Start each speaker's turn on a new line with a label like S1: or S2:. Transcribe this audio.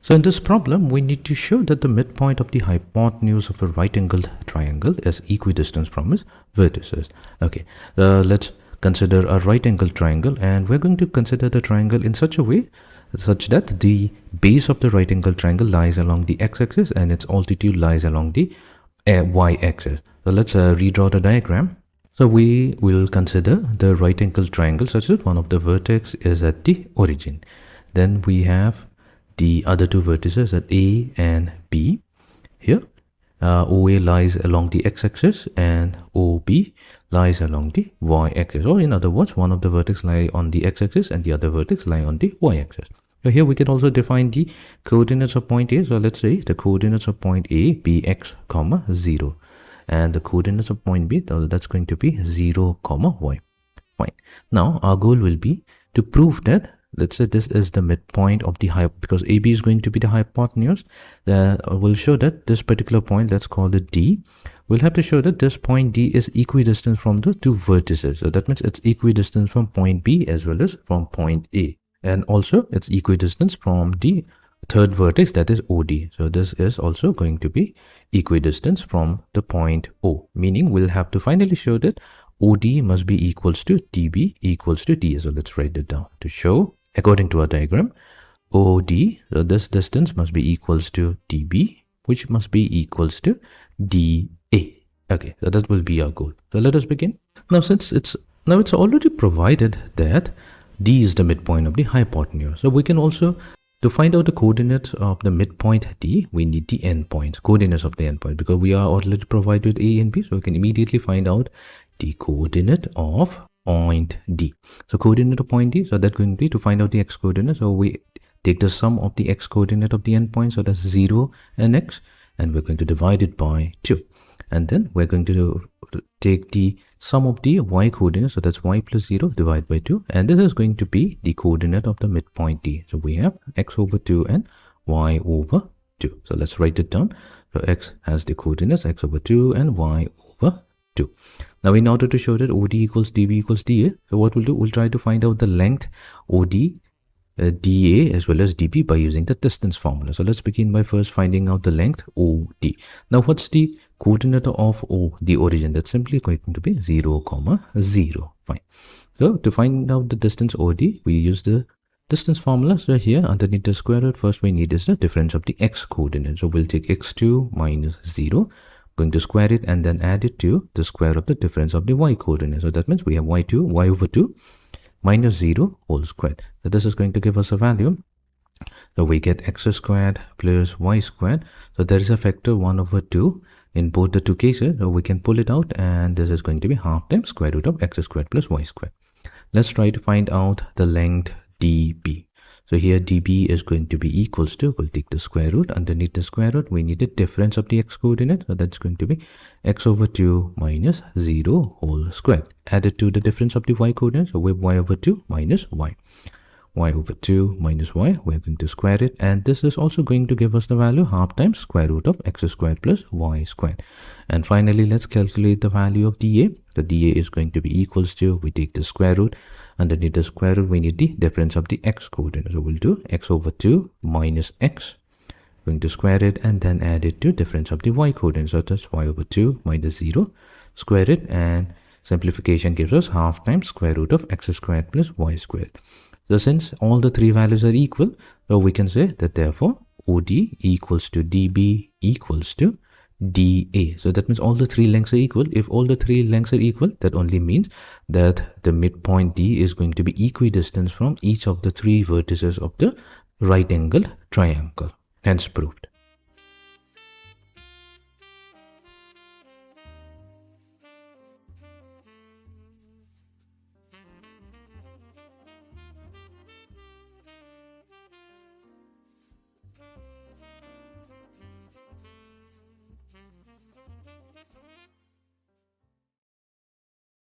S1: So in this problem, we need to show that the midpoint of the hypotenuse of a right-angled triangle is equidistant from its vertices. Okay, let's consider a right-angled triangle, and we're going to consider the triangle in such a way such that the base of the right-angled triangle lies along the x-axis and its altitude lies along the y-axis. So let's redraw the diagram. So we will consider the right-angled triangle such that one of the vertex is at the origin. Then we have the other two vertices at A and B. Here, OA lies along the x-axis and OB lies along the y-axis. Or in other words, one of the vertex lie on the x-axis and the other vertex lie on the y-axis. So here we can also define the coordinates of point A. So let's say the coordinates of point A be x, 0. And the coordinates of point B, that's going to be 0, y. Fine. Now our goal will be to prove that, let's say this is the midpoint of the because AB is going to be the hypotenuse. We'll show that this particular point, let's call it D. We'll have to show that this point D is equidistant from the two vertices. So that means it's equidistant from point B as well as from point A. And also it's equidistant from the third vertex, that is OD. So this is also going to be equidistant from the point O, meaning we'll have to finally show that OD must be equals to DB equals to DA. So let's write it down to show, according to our diagram, OD, so this distance must be equals to DB, which must be equals to DA. Okay, so that will be our goal. So let us begin. Now, since it's already provided that D is the midpoint of the hypotenuse, so we can also, to find out the coordinates of the midpoint D, we need the endpoints, coordinates of the endpoint, because we are already provided A and B, so we can immediately find out the coordinate of point D. So coordinate of point D, so that's going to be to find out the x coordinate. So we take the sum of the x coordinate of the endpoint, so that's 0 and x, and we're going to divide it by 2. And then we're going to take the sum of the y coordinate, so that's y plus 0 divided by 2, and this is going to be the coordinate of the midpoint D. So we have x over 2 and y over 2. So let's write it down. So x has the coordinates x over 2 and y over 2. Now in order to show that OD equals DB equals DA, so what we'll do, we'll try to find out the length OD, DA as well as DB by using the distance formula. So let's begin by first finding out the length OD. Now what's the coordinate of O, the origin? That's simply going to be 0, 0. Fine. So to find out the distance OD, we use the distance formula. So here underneath the square root, first we need is the difference of the x coordinate. So we'll take x2 minus 0, going to square it and then add it to the square of the difference of the y coordinate. So that means we have y over 2 minus 0 whole squared. So this is going to give us a value. So we get x squared plus y squared. So there is a factor 1 over 2 in both the two cases. So we can pull it out, and this is going to be half times square root of x squared plus y squared. Let's try to find out the length dB. So here dB is going to be equals to, we'll take the square root. Underneath the square root, we need the difference of the x coordinate. So that's going to be x over 2 minus 0 whole squared. Added to the difference of the y coordinate. So we have y over 2 minus y. Y over 2 minus y, we're going to square it. And this is also going to give us the value half times square root of x squared plus y squared. And finally, let's calculate the value of dA. The dA is going to be equals to, we take the square root. Underneath the square root, we need the difference of the x coordinate. So we'll do x over 2 minus x. Going to square it and then add it to difference of the y coordinate. So that's y over 2 minus 0. Square it, and simplification gives us half times square root of x squared plus y squared. So since all the three values are equal, so we can say that therefore OD equals to DB equals to DA. So that means all the three lengths are equal. If all the three lengths are equal, that only means that the midpoint D is going to be equidistant from each of the three vertices of the right angled triangle. Hence proved.